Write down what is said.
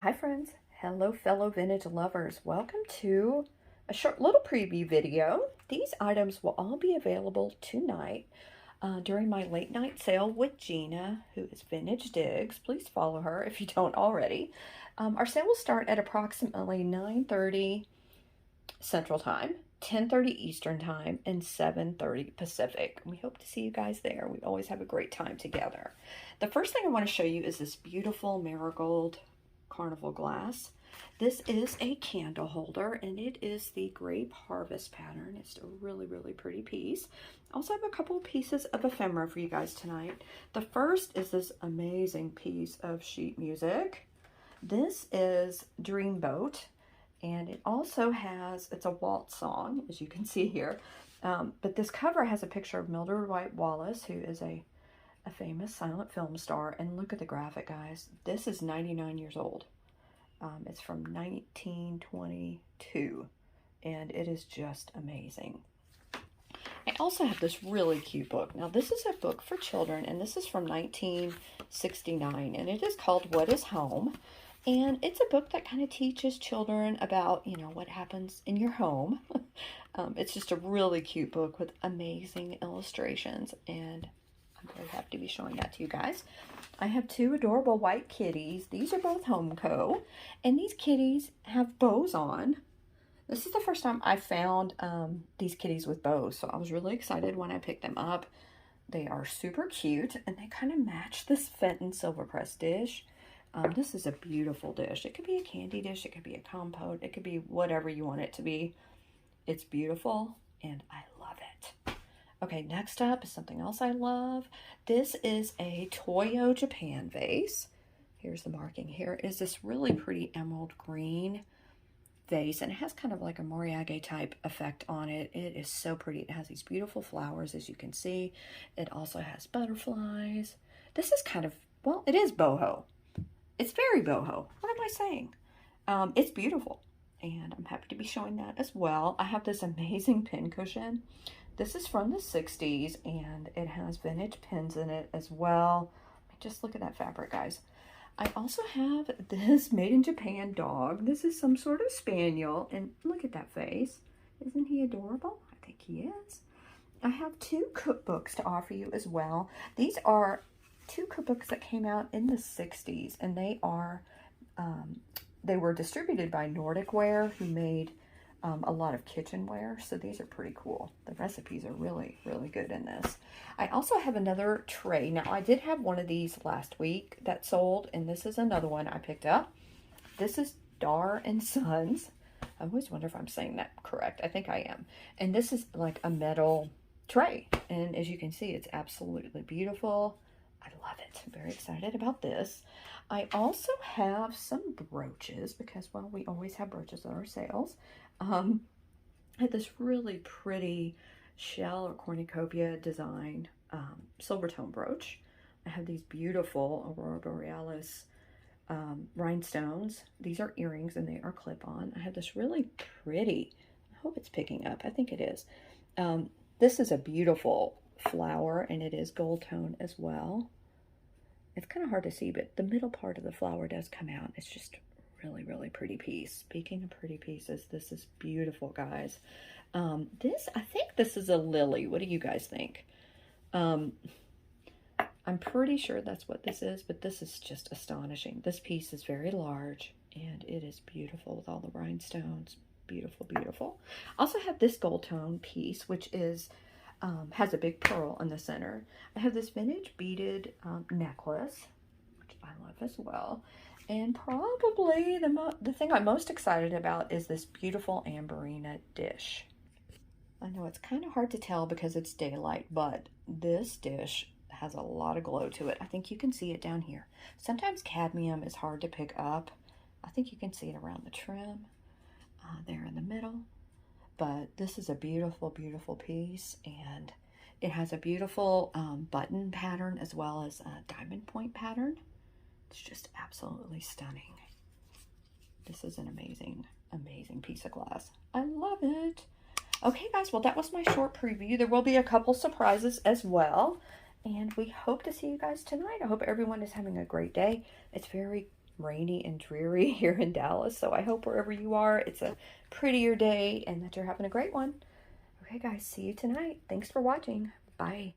Hi friends, hello fellow vintage lovers. Welcome to a short little preview video. These items will all be available tonight during my late night sale with Gina, who is Vintage Digs. Please follow her if you don't already. Our sale will start at approximately 9:30 Central Time, 10:30 Eastern Time, and 7:30 Pacific. We hope to see you guys there. We always have a great time together. The first thing I want to show you is this beautiful marigold carnival glass. This is a candle holder, and it is the grape harvest pattern. It's a really pretty piece. I also have a couple pieces of ephemera for you guys tonight. The first is this amazing piece of sheet music. This is Dreamboat, and it also has, it's a waltz song, as you can see here. But this cover has a picture of Mildred White Wallace, who is a famous silent film star. And look at the graphic, guys. This is 99 years old. It's from 1922, and it is just amazing. I also have this really cute book. Now, this is a book for children, and this is from 1969, and it is called What is Home? And it's a book that kind of teaches children about, you know, what happens in your home. It's just a really cute book with amazing illustrations, and I'm very happy to be showing that to you guys. I have two adorable white kitties. These are both Homeco, and these kitties have bows on. This is the first time I found these kitties with bows, so I was really excited when I picked them up. They are super cute, and they kind of match this Fenton Silvercrest dish. This is a beautiful dish. It could be a candy dish, it could be a compote, it could be whatever you want it to be. It's beautiful, and I love it. Okay, next up is something else I love. This is a Toyo Japan vase. Here's the marking. Here is this really pretty emerald green vase, and it has kind of like a moriage type effect on it. It is so pretty. It has these beautiful flowers, as you can see. It also has butterflies. This is kind of, well, it is boho. It's very boho. What am I saying? It's beautiful, and I'm happy to be showing that as well. I have this amazing pin cushion. This is from the 60s, and it has vintage pins in it as well. Just look at that fabric, guys. I also have this made in Japan dog. This is some sort of spaniel, and look at that face. Isn't he adorable? I think he is. I have two cookbooks to offer you as well. These are two cookbooks that came out in the 60s, and they were distributed by Nordic Ware, who made a lot of kitchenware, so these are pretty cool. The recipes are really good in this. I also have another tray. Now, I did have one of these last week that sold, and this is another one I picked up. This is Dar and Sons. I always wonder if I'm saying that correct. I think I am. And this is like a metal tray, and as you can see, it's absolutely beautiful. I love it. I'm very excited about this. I also have some brooches because, well, we always have brooches at our sales. I had this really pretty shell or cornucopia design silver tone brooch. I have these beautiful Aurora Borealis rhinestones. These are earrings, and they are clip-on. I have this really pretty, I hope it's picking up. I think it is. This is a beautiful flower, and it is gold tone as well. It's kind of hard to see, but the middle part of the flower does come out. It's just really pretty piece. Speaking of pretty pieces, this is beautiful, guys. I think this is a lily. What do you guys think? I'm pretty sure that's what this is, but this is just astonishing. This piece is very large, and it is beautiful with all the rhinestones. Beautiful. I also have this gold tone piece, which is has a big pearl in the center. I have this vintage beaded necklace, which I love as well. And probably the thing I'm most excited about is this beautiful Amberina dish. I know it's kind of hard to tell because it's daylight, but this dish has a lot of glow to it. I think you can see it down here. Sometimes cadmium is hard to pick up. I think you can see it around the trim, there in the middle. But this is a beautiful piece, and it has a beautiful button pattern as well as a diamond point pattern. It's just absolutely stunning. This is an amazing piece of glass. I love it. Okay, guys, well, that was my short preview. There will be a couple surprises as well, and we hope to see you guys tonight. I hope everyone is having a great day. It's very rainy and dreary here in Dallas. So I hope wherever you are, it's a prettier day and that you're having a great one. Okay, guys, see you tonight. Thanks for watching. Bye.